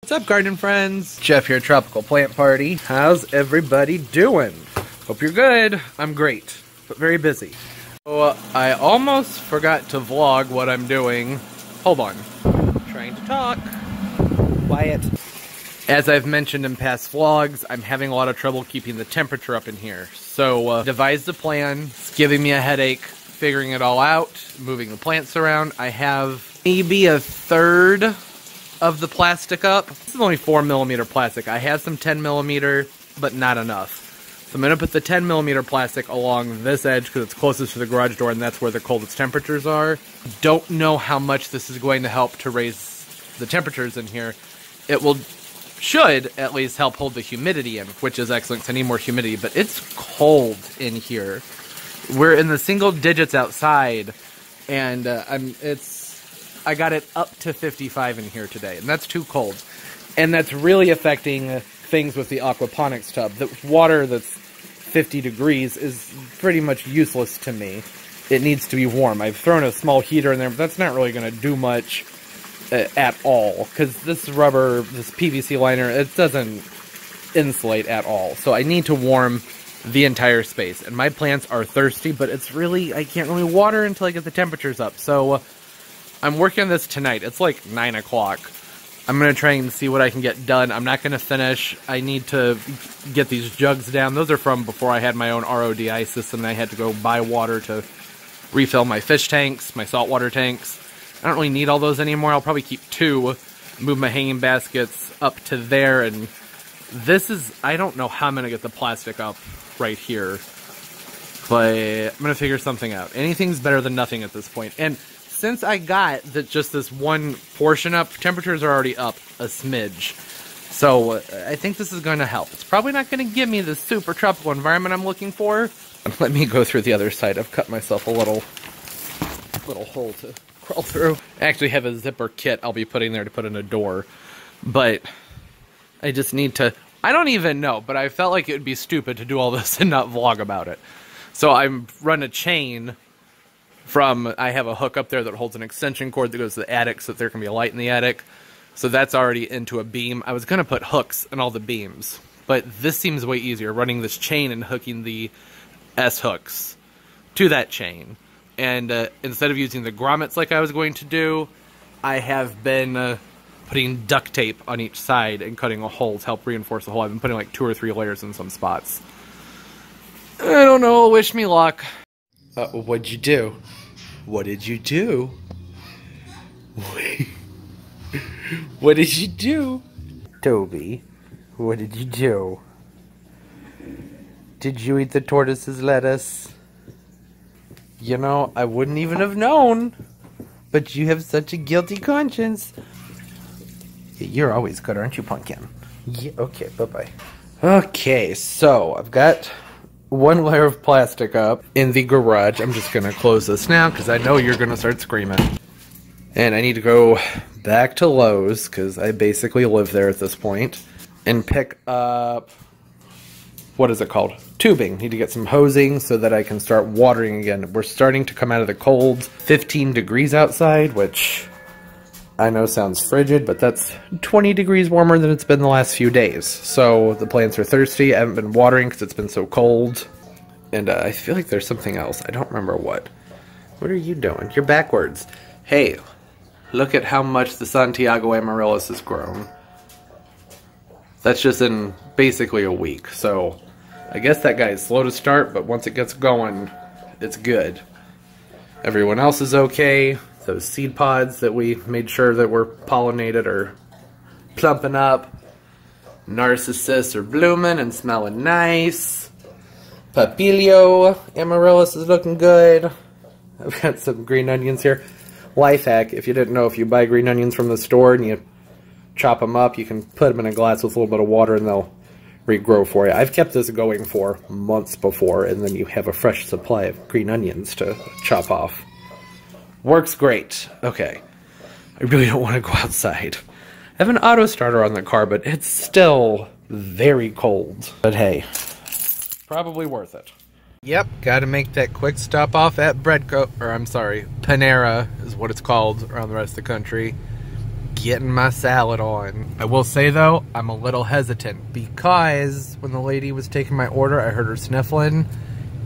What's up, garden friends? Jeff here, Tropical Plant Party. How's everybody doing? Hope you're good. I'm great, but very busy. So, I almost forgot to vlog what I'm doing. Hold on. Trying to talk. Quiet. As I've mentioned in past vlogs, I'm having a lot of trouble keeping the temperature up in here. So, devised a plan. It's giving me a headache, figuring it all out, moving the plants around. I have maybe a third of the plastic up. This is only 4mm plastic. I have some 10mm, but not enough. So I'm going to put the 10mm plastic along this edge because it's closest to the garage door and that's where the coldest temperatures are. Don't know how much this is going to help to raise the temperatures in here. It should at least help hold the humidity in, which is excellent because I need more humidity, but it's cold in here. We're in the single digits outside, and I got it up to 55 in here today, and that's too cold. And that's really affecting things with the aquaponics tub. The water that's 50 degrees is pretty much useless to me. It needs to be warm. I've thrown a small heater in there, but that's not really going to do much at all, because this rubber, this PVC liner, it doesn't insulate at all. So I need to warm the entire space. And my plants are thirsty, but it's really, I can't really water until I get the temperatures up. So I'm working on this tonight. It's like 9 o'clock. I'm going to try and see what I can get done. I'm not going to finish. I need to get these jugs down. Those are from before I had my own RODI system. I had to go buy water to refill my fish tanks, my saltwater tanks. I don't really need all those anymore. I'll probably keep 2, move my hanging baskets up to there. And this is, I don't know how I'm going to get the plastic up right here. But I'm going to figure something out. Anything's better than nothing at this point. And since I got just this one portion up, temperatures are already up a smidge. So I think this is going to help. It's probably not going to give me the super tropical environment I'm looking for. Let me go through the other side. I've cut myself a little hole to crawl through. I actually have a zipper kit I'll be putting there to put in a door. But I just need to, I don't even know, but I felt like it would be stupid to do all this and not vlog about it. So I'm running a chain from, I have a hook up there that holds an extension cord that goes to the attic so that there can be a light in the attic. So that's already into a beam. I was going to put hooks in all the beams, but this seems way easier, running this chain and hooking the S-hooks to that chain. And instead of using the grommets like I was going to do, I have been putting duct tape on each side and cutting a hole to help reinforce the hole. I've been putting like 2 or 3 layers in some spots. I don't know, wish me luck. What'd you do? What did you do? What did you do? Toby, what did you do? Did you eat the tortoise's lettuce? You know, I wouldn't even have known. But you have such a guilty conscience. You're always good, aren't you, Pumpkin? Yeah, okay, bye-bye. Okay, so I've got 1 layer of plastic up in the garage. I'm just gonna close this now because I know you're gonna start screaming. And I need to go back to Lowe's because I basically live there at this point and pick up, what is it called? Tubing. Need to get some hosing so that I can start watering again. We're starting to come out of the cold. 15 degrees outside, which I know sounds frigid, but that's 20 degrees warmer than it's been the last few days. So the plants are thirsty. I haven't been watering because it's been so cold. And I feel like there's something else. I don't remember what. What are you doing? You're backwards. Hey, look at how much the Santiago amaryllis has grown. That's just in basically a week. So I guess that guy is slow to start, but once it gets going, it's good. Everyone else is okay. Those seed pods that we made sure that were pollinated are plumping up. Narcissus are blooming and smelling nice. Papilio amaryllis is looking good. I've got some green onions here. Life hack, if you didn't know, if you buy green onions from the store and you chop them up, you can put them in a glass with a little bit of water and they'll regrow for you. I've kept this going for months before, and then you have a fresh supply of green onions to chop off. Works great. Okay. I really don't want to go outside. I have an auto starter on the car, but it's still very cold. But hey, probably worth it. Yep, gotta make that quick stop off at Panera is what it's called around the rest of the country. getting my salad on. I will say though, I'm a little hesitant because when the lady was taking my order, I heard her sniffling.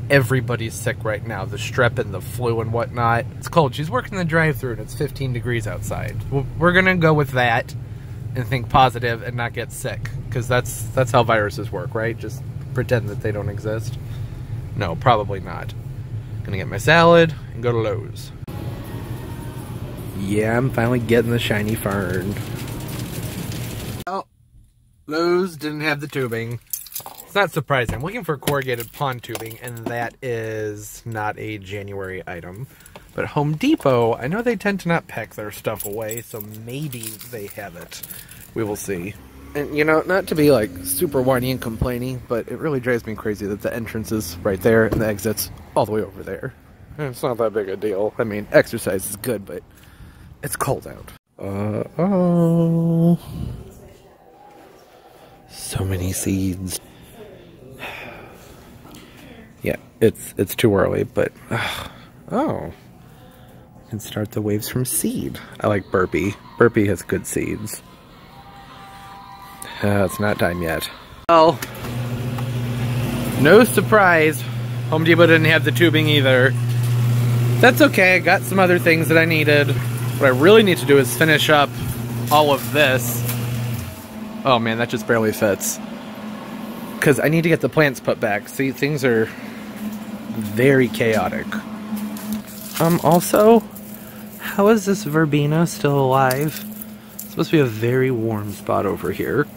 Everybody's sick right now. The strep and the flu and whatnot. It's cold. She's working the drive-thru and it's 15 degrees outside. We're gonna go with that and think positive and not get sick, because that's how viruses work, right? Just pretend that they don't exist. No, probably not. Gonna get my salad and go to Lowe's. Yeah, I'm finally getting the shiny fern. Oh, Lowe's didn't have the tubing. It's not surprising. I'm looking for corrugated pond tubing, and that is not a January item. But Home Depot, I know they tend to not pack their stuff away, so maybe they have it. We will see. And, you know, not to be, like, super whiny and complaining, but it really drives me crazy that the entrance is right there and the exit's all the way over there. And it's not that big a deal. I mean, exercise is good, but it's cold out. Uh-oh. So many seeds. Yeah, it's too early, but oh, I can start the waves from seed. I like Burpee. Burpee has good seeds. It's not time yet. Well, no surprise, Home Depot didn't have the tubing either. That's okay, I got some other things that I needed. What I really need to do is finish up all of this. Oh man, that just barely fits. Because I need to get the plants put back. See, things are very chaotic. Also, how is this verbena still alive? It's supposed to be a very warm spot over here.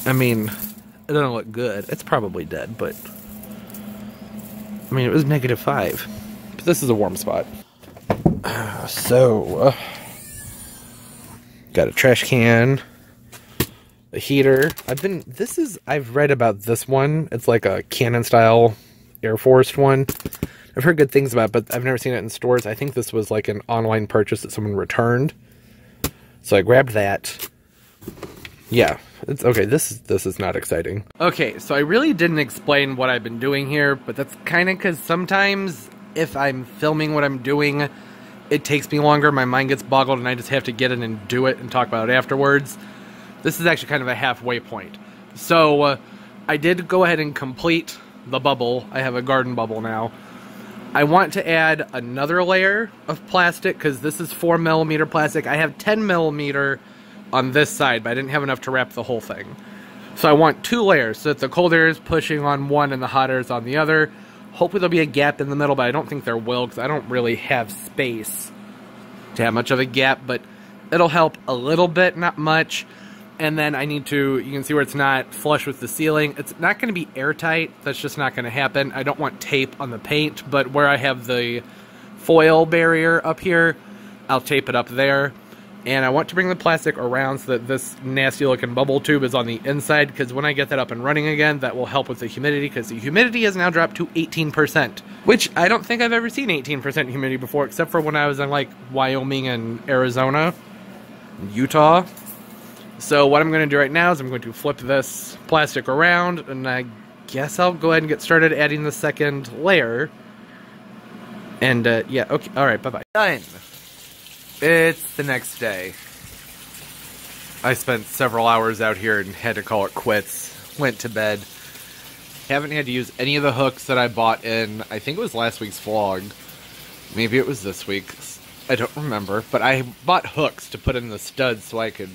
I mean, it doesn't look good. It's probably dead, but I mean, it was -5. But this is a warm spot. Got a trash can. A heater. I've read about this one. It's like a Canon style Air Force one. I've heard good things about it, but I've never seen it in stores. I think this was like an online purchase that someone returned. So I grabbed that. Yeah, it's okay. This is not exciting. Okay, so I really didn't explain what I've been doing here, but that's kind of because sometimes if I'm filming what I'm doing, it takes me longer, my mind gets boggled, and I just have to get in and do it and talk about it afterwards. This is actually kind of a halfway point. So, I did go ahead and complete the bubble. I have a garden bubble now. I want to add another layer of plastic, because this is 4mm plastic. I have 10mm on this side, but I didn't have enough to wrap the whole thing. So I want 2 layers, so that the cold air is pushing on one and the hot air is on the other. Hopefully there'll be a gap in the middle, but I don't think there will, because I don't really have space to have much of a gap, but it'll help a little bit, not much. And then I need to, you can see where it's not flush with the ceiling. It's not going to be airtight. That's just not going to happen. I don't want tape on the paint, but where I have the foil barrier up here, I'll tape it up there. And I want to bring the plastic around so that this nasty looking bubble tube is on the inside, because when I get that up and running again, that will help with the humidity, because the humidity has now dropped to 18%, which I don't think I've ever seen 18% humidity before, except for when I was in like Wyoming and Arizona, Utah. So what I'm going to do right now is I'm going to flip this plastic around, and I guess I'll go ahead and get started adding the second layer. And yeah, okay, alright, bye-bye. Done! It's the next day. I spent several hours out here and had to call it quits. Went to bed. Haven't had to use any of the hooks that I bought in, I think it was last week's vlog. Maybe it was this week's. I don't remember. But I bought hooks to put in the studs so I could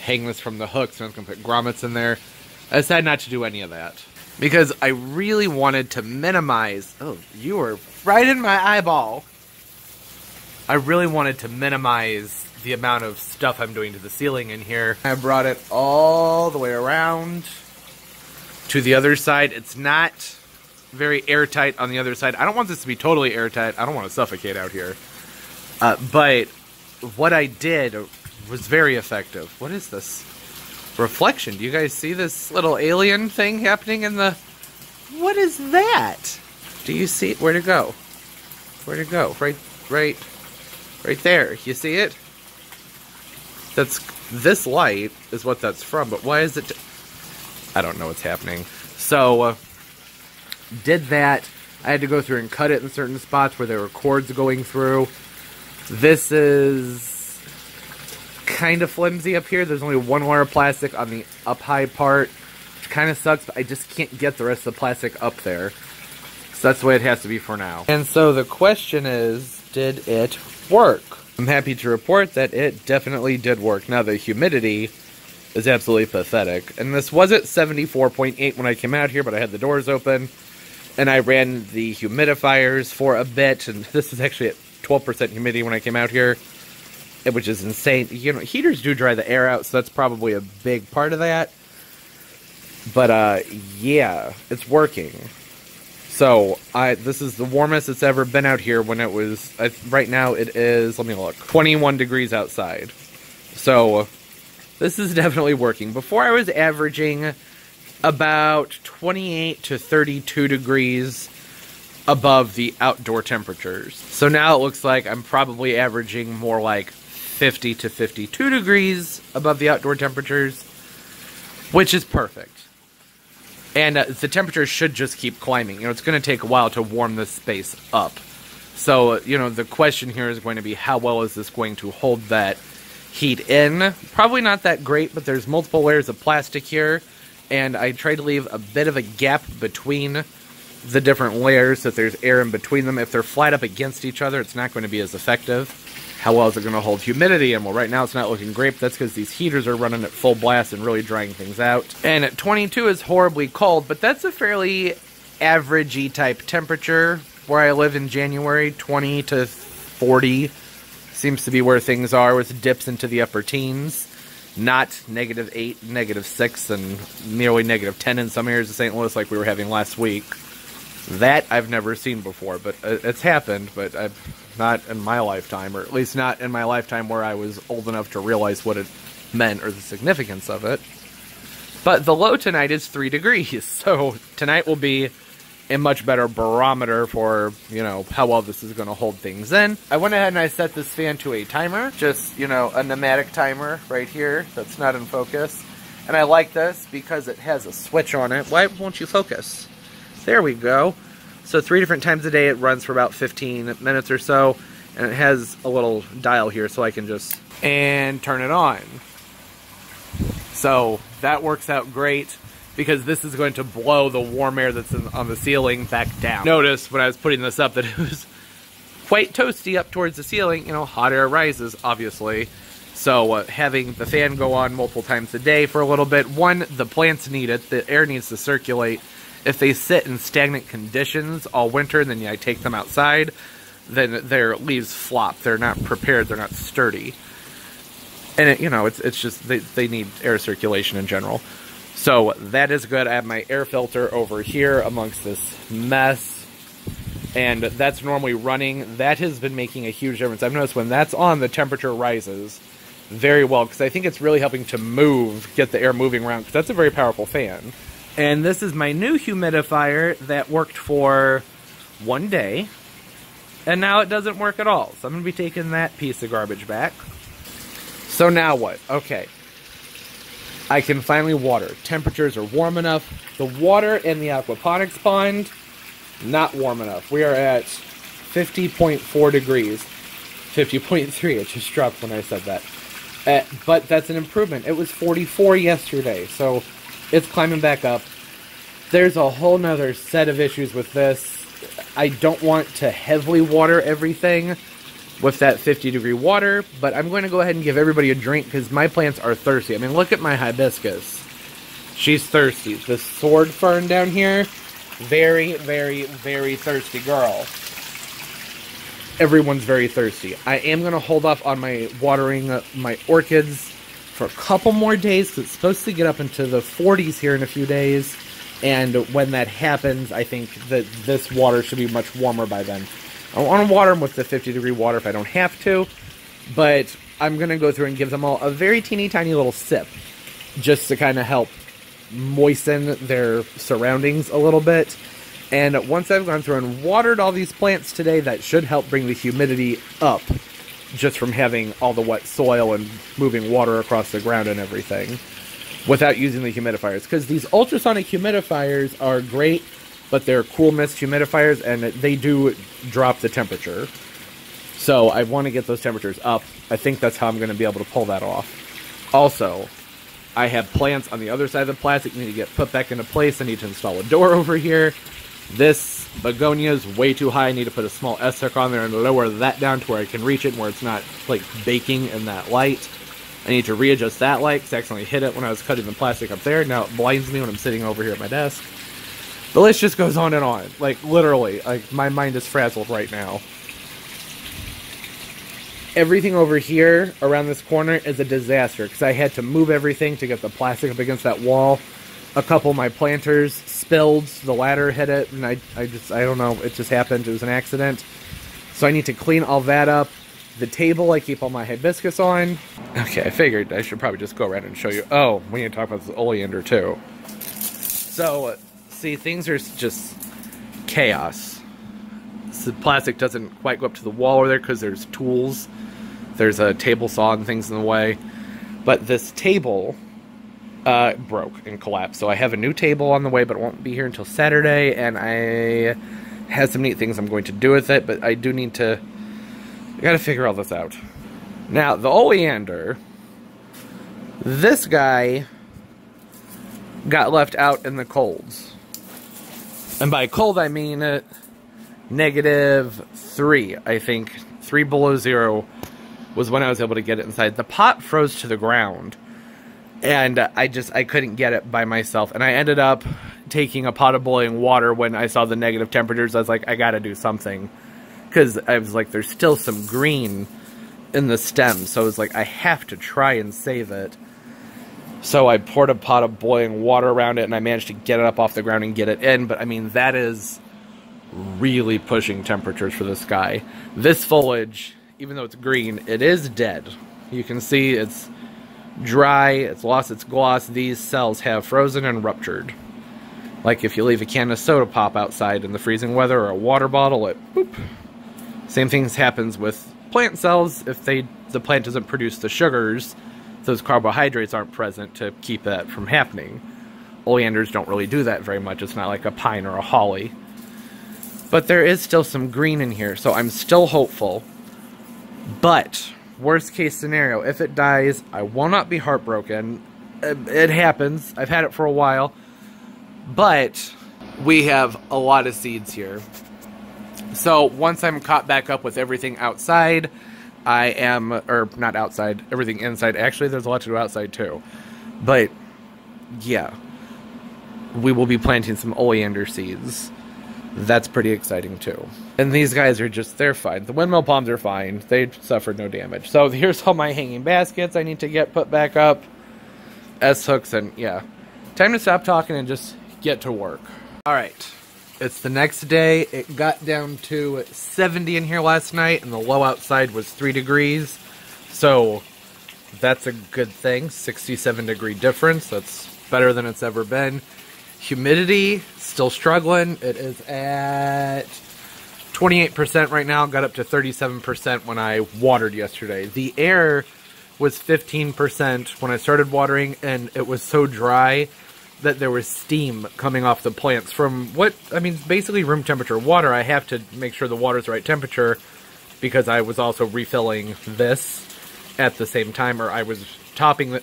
hang this from the hooks, and I was going to put grommets in there. I decided not to do any of that, because I really wanted to minimize... Oh, you were right in my eyeball. I really wanted to minimize the amount of stuff I'm doing to the ceiling in here. I brought it all the way around to the other side. It's not very airtight on the other side. I don't want this to be totally airtight. I don't want to suffocate out here. But what I did was very effective. What is this? Reflection. Do you guys see this little alien thing happening in the... What is that? Do you see it? Where'd it go? Where'd it go? Right there. You see it? That's... This light is what that's from, but why is it... I don't know what's happening. So, did that. I had to go through and cut it in certain spots where there were cords going through. This is kind of flimsy up here. There's only one layer of plastic on the up high part, which kind of sucks, but I just can't get the rest of the plastic up there. So that's the way it has to be for now. And so the question is, did it work? I'm happy to report that it definitely did work. Now the humidity is absolutely pathetic. And this was at 74.8 when I came out here, but I had the doors open. And I ran the humidifiers for a bit, and this is actually at 12% humidity when I came out here, which is insane. You know, heaters do dry the air out, so that's probably a big part of that. But, yeah, it's working. So, this is the warmest it's ever been out here when it was, right now it is, let me look, 21 degrees outside. So, this is definitely working. Before I was averaging about 28 to 32 degrees above the outdoor temperatures. So now it looks like I'm probably averaging more like 50 to 52 degrees above the outdoor temperatures, which is perfect. And the temperatures should just keep climbing. You know, it's going to take a while to warm this space up. So, you know, the question here is going to be, how well is this going to hold that heat in? Probably not that great, but there's multiple layers of plastic here. And I tried to leave a bit of a gap between the different layers so that there's air in between them. If they're flat up against each other, it's not going to be as effective. How well is it going to hold humidity? And well, right now it's not looking great, but that's because these heaters are running at full blast and really drying things out. And at 22 is horribly cold, but that's a fairly averagey type temperature where I live in January. 20 to 40 seems to be where things are, with dips into the upper teens. Not -8, -6, and nearly -10 in some areas of St. Louis like we were having last week. That I've never seen before, but it's happened, but not in my lifetime, or at least not in my lifetime where I was old enough to realize what it meant or the significance of it. But the low tonight is 3 degrees, so tonight will be a much better barometer for, you know, how well this is going to hold things in. I went ahead and I set this fan to a timer, just, you know, a pneumatic timer right here that's not in focus. And I like this because it has a switch on it. Why won't you focus? There we go. So 3 different times a day it runs for about 15 minutes or so, and it has a little dial here so I can just and turn it on. So that works out great, because this is going to blow the warm air that's on the ceiling back down. Notice when I was putting this up that it was quite toasty up towards the ceiling. You know, hot air rises, obviously. So having the fan go on multiple times a day for a little bit, one, the plants need it. The air needs to circulate. If they sit in stagnant conditions all winter, and then I take them outside, then their leaves flop. They're not prepared. They're not sturdy. And, you know, it's just they need air circulation in general. So that is good. I have my air filter over here amongst this mess, and that's normally running. That has been making a huge difference. I've noticed when that's on, the temperature rises very well, because I think it's really helping to get the air moving around, because that's a very powerful fan. And this is my new humidifier that worked for 1 day, and now it doesn't work at all. So I'm going to be taking that piece of garbage back. So now what? Okay. I can finally water. Temperatures are warm enough. The water in the aquaponics pond, not warm enough. We are at 50.4 degrees. 50.3, it just dropped when I said that. But that's an improvement. It was 44 yesterday, so it's climbing back up. There's a whole nother set of issues with this. I don't want to heavily water everything with that 50-degree water, but I'm going to go ahead and give everybody a drink, because my plants are thirsty. I mean, look at my hibiscus. She's thirsty. The sword fern down here, very, very, very thirsty girl. Everyone's very thirsty. I am going to hold off on my watering my orchids for a couple more days, because it's supposed to get up into the 40s here in a few days, and when that happens, I think that this water should be much warmer by then. I want to water them with the 50-degree water if I don't have to, but I'm going to go through and give them all a very teeny tiny little sip, just to kind of help moisten their surroundings a little bit. And once I've gone through and watered all these plants today, that should help bring the humidity up, just from having all the wet soil and moving water across the ground and everything, without using the humidifiers. Because these ultrasonic humidifiers are great, but they're cool mist humidifiers, and they do drop the temperature. So I want to get those temperatures up. I think that's how I'm going to be able to pull that off. Also, I have plants on the other side of the plastic that need to get put back into place. I need to install a door over here. This begonia is way too high. I need to put a small S-hook on there and lower that down to where I can reach it and where it's not like baking in that light. I need to readjust that light because I accidentally hit it when I was cutting the plastic up there. Now it blinds me when I'm sitting over here at my desk. The list just goes on and on. Like, literally, like, my mind is frazzled right now. Everything over here around this corner is a disaster because I had to move everything to get the plastic up against that wall. A couple of my planters spilled, the ladder hit it, and I don't know, it just happened. It was an accident. So I need to clean all that up. The table, I keep all my hibiscus on. Okay, I figured I should probably just go around and show you. Oh, we need to talk about this oleander too. So, see, things are just chaos. The plastic doesn't quite go up to the wall over there because there's tools. There's a table saw and things in the way. But this table broke and collapsed. So I have a new table on the way, but it won't be here until Saturday. And I have some neat things I'm going to do with it, but I do need to... I gotta figure all this out. Now, the oleander, this guy got left out in the colds. And by cold, I mean -3, I think. 3 below 0 was when I was able to get it inside. The pot froze to the ground, and I couldn't get it by myself. And I ended up taking a pot of boiling water when I saw the negative temperatures. I was like, I gotta do something. Because I was like, there's still some green in the stem. So I was like, I have to try and save it. So I poured a pot of boiling water around it, and I managed to get it up off the ground and get it in. But, I mean, that is really pushing temperatures for this guy. This foliage, even though it's green, it is dead. You can see it's dry, it's lost its gloss. These cells have frozen and ruptured. Like if you leave a can of soda pop outside in the freezing weather or a water bottle, it boop. Same thing happens with plant cells. If the plant doesn't produce the sugars, those carbohydrates aren't present to keep that from happening. Oleanders don't really do that very much. It's not like a pine or a holly. But there is still some green in here, so I'm still hopeful. But, worst case scenario, if it dies, I will not be heartbroken. It happens. I've had it for a while. But we have a lot of seeds here. So once I'm caught back up with everything outside, not outside, everything inside. Actually, there's a lot to do outside too. But, yeah. We will be planting some oleander seeds. That's pretty exciting too. And these guys are they're fine. The windmill palms are fine. They suffered no damage. So here's all my hanging baskets I need to get put back up. S-hooks and, yeah. Time to stop talking and just get to work. Alright. It's the next day. It got down to 70 in here last night, and the low outside was 3 degrees. So, that's a good thing. 67-degree difference. That's better than it's ever been. Humidity, still struggling. It is at 28% right now. Got up to 37% when I watered yesterday. The air was 15% when I started watering, and it was so dry that there was steam coming off the plants from basically room temperature water. I have to make sure the water's the right temperature because I was also refilling this at the same time, or I was topping the...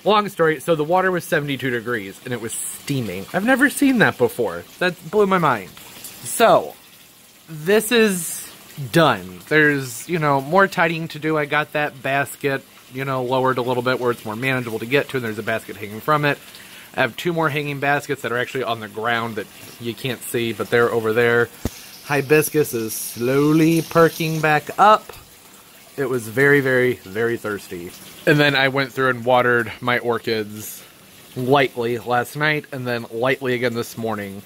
Long story, so the water was 72 degrees, and it was steaming. I've never seen that before. That blew my mind. So, this is done. There's, more tidying to do. I got that basket, lowered a little bit where it's more manageable to get to, and there's a basket hanging from it. I have 2 more hanging baskets that are actually on the ground that you can't see, but they're over there. Hibiscus is slowly perking back up. It was very, very, very thirsty. And then I went through and watered my orchids lightly last night and then lightly again this morning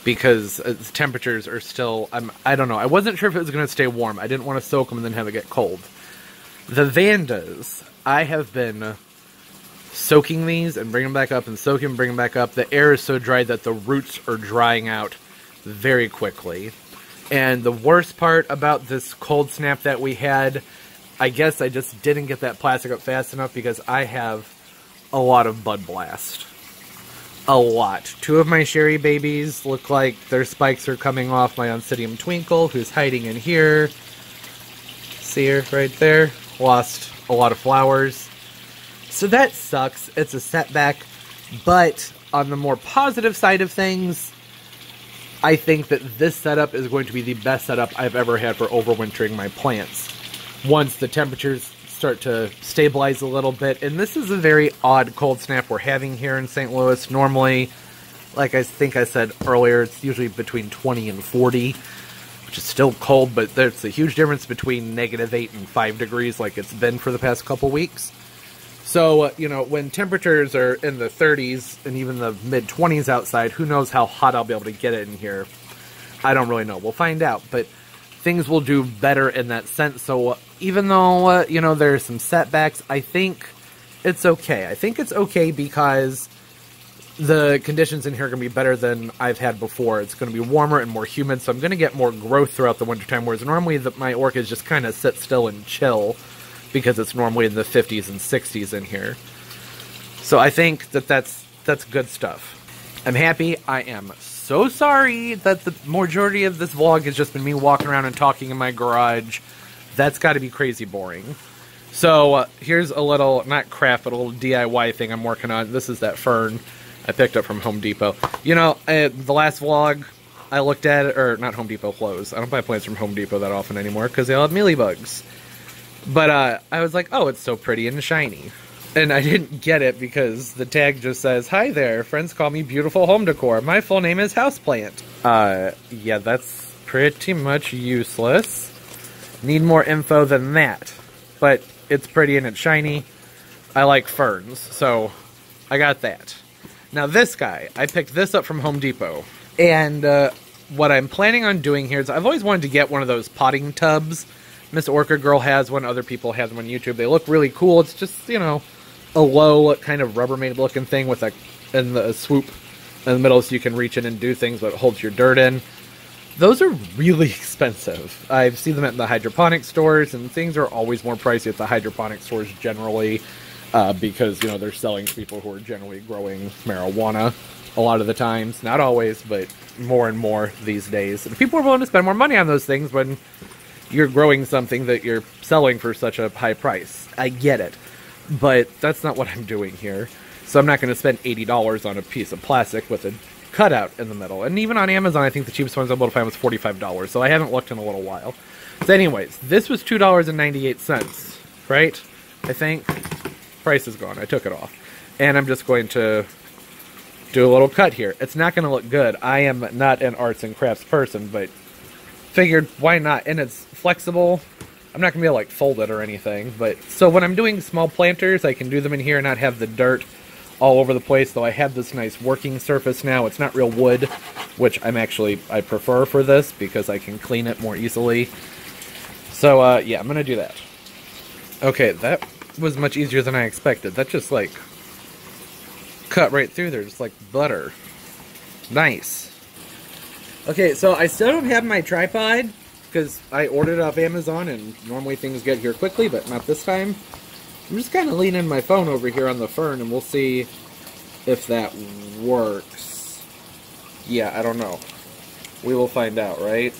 because temperatures are still, I don't know. I wasn't sure if it was going to stay warm. I didn't want to soak them and then have it get cold. The Vandas, I have been soaking these and bringing them back up and soaking and bringing them back up. The air is so dry that the roots are drying out very quickly. And the worst part about this cold snap that we had, I guess I just didn't get that plastic up fast enough because I have a lot of bud blast. A lot. 2 of my Sherry babies look like their spikes are coming off. My Oncidium Twinkle, who's hiding in here. See her right there? Lost a lot of flowers. So that sucks. It's a setback. But on the more positive side of things, I think that this setup is going to be the best setup I've ever had for overwintering my plants. Once the temperatures start to stabilize a little bit, and this is a very odd cold snap we're having here in St. Louis. Normally, like I think I said earlier, it's usually between 20 and 40, which is still cold, but there's a huge difference between -8 and 5 degrees like it's been for the past couple weeks. So, you know, when temperatures are in the 30s and even the mid-20s outside, who knows how hot I'll be able to get it in here. I don't really know. We'll find out. But things will do better in that sense. So even though, you know, there's some setbacks, I think it's okay. I think it's okay because the conditions in here are going to be better than I've had before. It's going to be warmer and more humid, so I'm going to get more growth throughout the wintertime, whereas normally my orchids just kind of sit still and chill, because it's normally in the 50s and 60s in here. So I think that that's good stuff. I'm happy. I am so sorry that the majority of this vlog has just been me walking around and talking in my garage. That's got to be crazy boring. So here's a little, not craft, but a little DIY thing I'm working on. This is that fern I picked up from Home Depot. You know, the last vlog, I looked at it, or not Home Depot, Lowe's. I don't buy plants from Home Depot that often anymore because they all have mealybugs. But I was like, oh, it's so pretty and shiny. And I didn't get it because the tag just says, "Hi there, friends call me beautiful home decor. My full name is houseplant." Yeah, that's pretty much useless. Need more info than that. But it's pretty and it's shiny. I like ferns, so I got that. Now this guy, I picked this up from Home Depot. And what I'm planning on doing here is I've always wanted to get one of those potting tubs. Miss Orchid Girl has one, other people have them on YouTube. They look really cool. It's just, you know, a low kind of Rubbermaid looking thing with a swoop in the middle so you can reach in and do things, but it holds your dirt in. Those are really expensive. I've seen them at the hydroponic stores, and things are always more pricey at the hydroponic stores generally because, you know, they're selling to people who are generally growing marijuana a lot of the times. Not always, but more and more these days. And people are willing to spend more money on those things when you're growing something that you're selling for such a high price. I get it. But that's not what I'm doing here. So I'm not going to spend $80 on a piece of plastic with a cutout in the middle. And even on Amazon, I think the cheapest ones I'm able to find was $45. So I haven't looked in a little while. So anyways, this was $2.98, right? I think. Price is gone. I took it off. And I'm just going to do a little cut here. It's not going to look good. I am not an arts and crafts person, but figured why not? And it's flexible. I'm not going to be able to like fold it or anything, but so when I'm doing small planters, I can do them in here and not have the dirt all over the place, though I have this nice working surface now. It's not real wood, which I prefer for this because I can clean it more easily. So yeah, I'm going to do that. Okay, that was much easier than I expected. That just like cut right through there, just like butter. Nice. Okay, so I still don't have my tripod because I ordered it off Amazon and normally things get here quickly, but not this time. I'm just kind of leaning my phone over here on the fern and we'll see if that works. Yeah, I don't know. We will find out, right?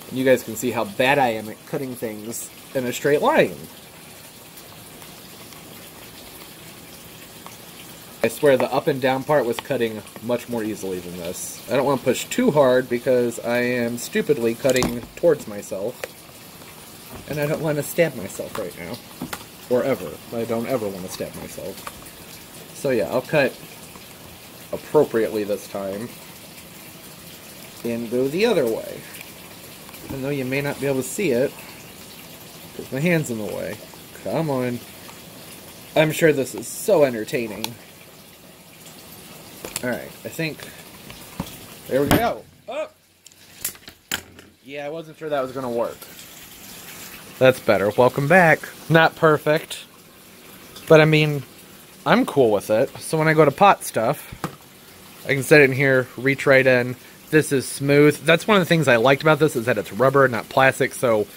And you guys can see how bad I am at cutting things in a straight line. I swear the up and down part was cutting much more easily than this. I don't want to push too hard because I am stupidly cutting towards myself. And I don't want to stab myself right now. Or ever. I don't ever want to stab myself. So yeah, I'll cut appropriately this time. And go the other way. Even though you may not be able to see it. Because my hand's in the way. Come on. I'm sure this is so entertaining. Alright, I think... There we go. Oh! Yeah, I wasn't sure that was going to work. That's better. Welcome back. Not perfect. But I mean, I'm cool with it. So when I go to pot stuff, I can set it in here, reach right in. This is smooth. That's one of the things I liked about this, is that it's rubber, not plastic, so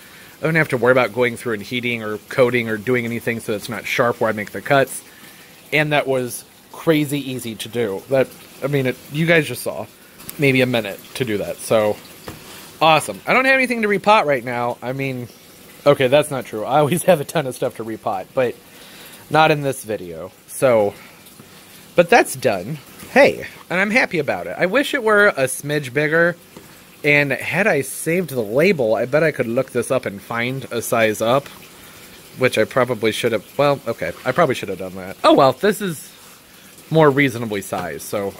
I don't have to worry about going through and heating or coating or doing anything so it's not sharp where I make the cuts. And that was crazy easy to do. That, I mean, you guys just saw maybe a minute to do that. So awesome. I don't have anything to repot right now. I mean, Okay, that's not true. I always have a ton of stuff to repot, but not in this video. So, but that's done. Hey, and I'm happy about it. I wish it were a smidge bigger, and had I saved the label, I bet I could look this up and find a size up, which I probably should have. Well, okay, I probably should have done that. Oh well, this is more reasonably sized, so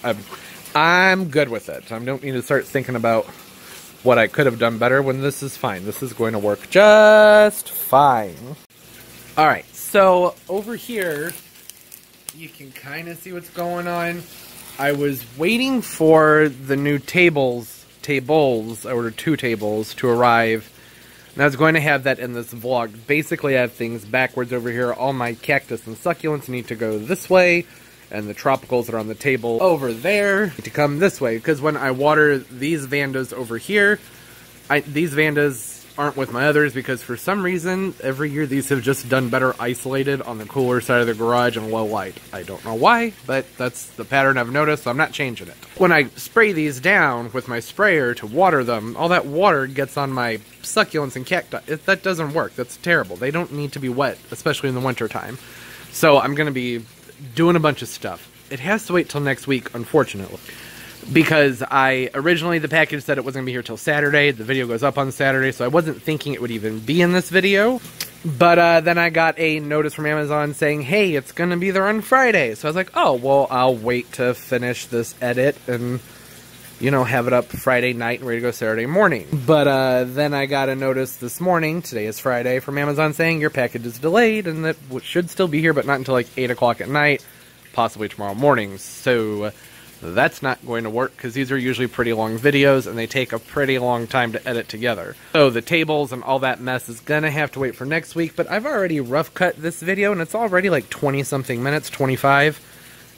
I'm good with it. I don't need to start thinking about what I could have done better when this is fine. This is going to work just fine. Alright, so over here, you can kind of see what's going on. I was waiting for the new tables, I ordered 2 tables, to arrive. And I was going to have that in this vlog. Basically, I have things backwards over here. All my cactus and succulents need to go this way. And the tropicals that are on the table over there need to come this way. Because when I water these vandas over here, these vandas aren't with my others because for some reason, every year these have just done better isolated on the cooler side of the garage in low light. I don't know why, but that's the pattern I've noticed, so I'm not changing it. When I spray these down with my sprayer to water them, all that water gets on my succulents and cacti. That doesn't work. That's terrible. They don't need to be wet, especially in the winter time. So I'm going to be doing a bunch of stuff. It has to wait till next week, unfortunately. Because originally the package said it wasn't going to be here till Saturday. The video goes up on Saturday, so I wasn't thinking it would even be in this video. But then I got a notice from Amazon saying, hey, it's going to be there on Friday. So I was like, oh, well, I'll wait to finish this edit and, you know, have it up Friday night and ready to go Saturday morning. But then I got a notice this morning, today is Friday, from Amazon saying your package is delayed and that it should still be here, but not until like 8 o'clock at night, possibly tomorrow morning. So that's not going to work because these are usually pretty long videos and they take a pretty long time to edit together. So the tables and all that mess is going to have to wait for next week, but I've already rough cut this video and it's already like 20-something minutes, 25.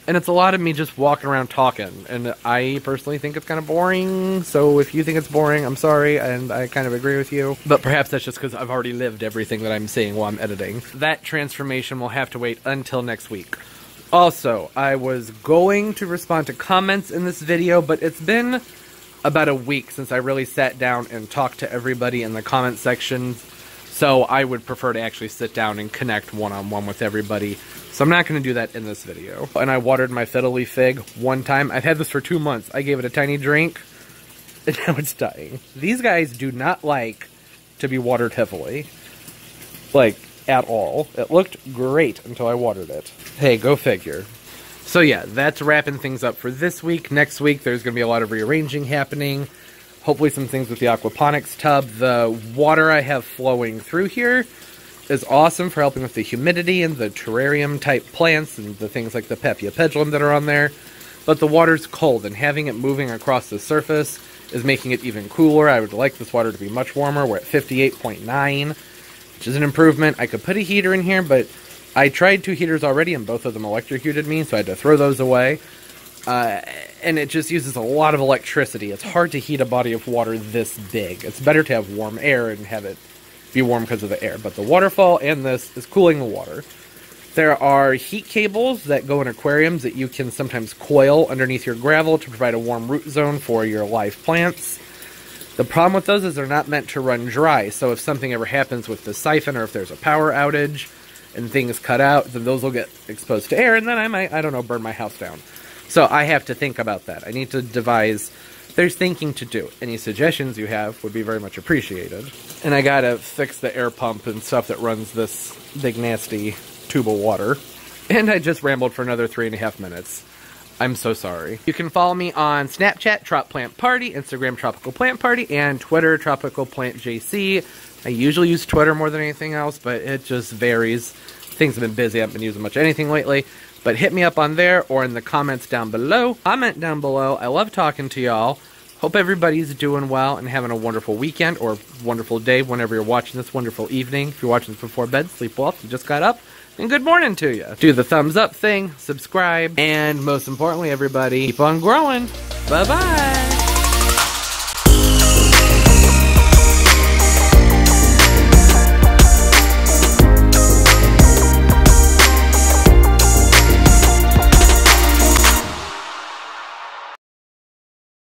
And it's a lot of me just walking around talking, and I personally think it's kind of boring, so if you think it's boring, I'm sorry, and I kind of agree with you. But perhaps that's just because I've already lived everything that I'm saying while I'm editing. That transformation will have to wait until next week. Also, I was going to respond to comments in this video, but it's been about a week since I really sat down and talked to everybody in the comment section, so I would prefer to actually sit down and connect one-on-one with everybody. So I'm not going to do that in this video. And I watered my fiddle leaf fig one time. I've had this for 2 months. I gave it a tiny drink, and now it's dying. These guys do not like to be watered heavily. Like, at all. It looked great until I watered it. Hey, go figure. So yeah, that's wrapping things up for this week. Next week, there's going to be a lot of rearranging happening. Hopefully some things with the aquaponics tub. The water I have flowing through here is awesome for helping with the humidity and the terrarium type plants and the things like the Pepia pendulum that are on there. But the water's cold and having it moving across the surface is making it even cooler. I would like this water to be much warmer. We're at 58.9, which is an improvement. I could put a heater in here, but I tried 2 heaters already and both of them electrocuted me, so I had to throw those away. And it just uses a lot of electricity. It's hard to heat a body of water this big. It's better to have warm air and have it be warm because of the air. But the waterfall and this is cooling the water. There are heat cables that go in aquariums that you can sometimes coil underneath your gravel to provide a warm root zone for your live plants. The problem with those is they're not meant to run dry. So if something ever happens with the siphon or if there's a power outage and things cut out, then those will get exposed to air and then I might, I don't know, burn my house down. So I have to think about that. I need to devise, there's thinking to do. Any suggestions you have would be very much appreciated. And I gotta fix the air pump and stuff that runs this big nasty tube of water. And I just rambled for another 3.5 minutes. I'm so sorry. You can follow me on Snapchat, Trop Plant Party, Instagram, Tropical Plant Party, and Twitter, Tropical Plant JC. I usually use Twitter more than anything else, but it just varies. Things have been busy. I haven't been using much of anything lately. But hit me up on there or in the comments down below. Comment down below. I love talking to y'all. Hope everybody's doing well and having a wonderful weekend or wonderful day whenever you're watching this, wonderful evening. If you're watching this before bed, sleep well if you just got up. And good morning to you. Do the thumbs up thing, subscribe, and most importantly, everybody, keep on growing. Bye-bye.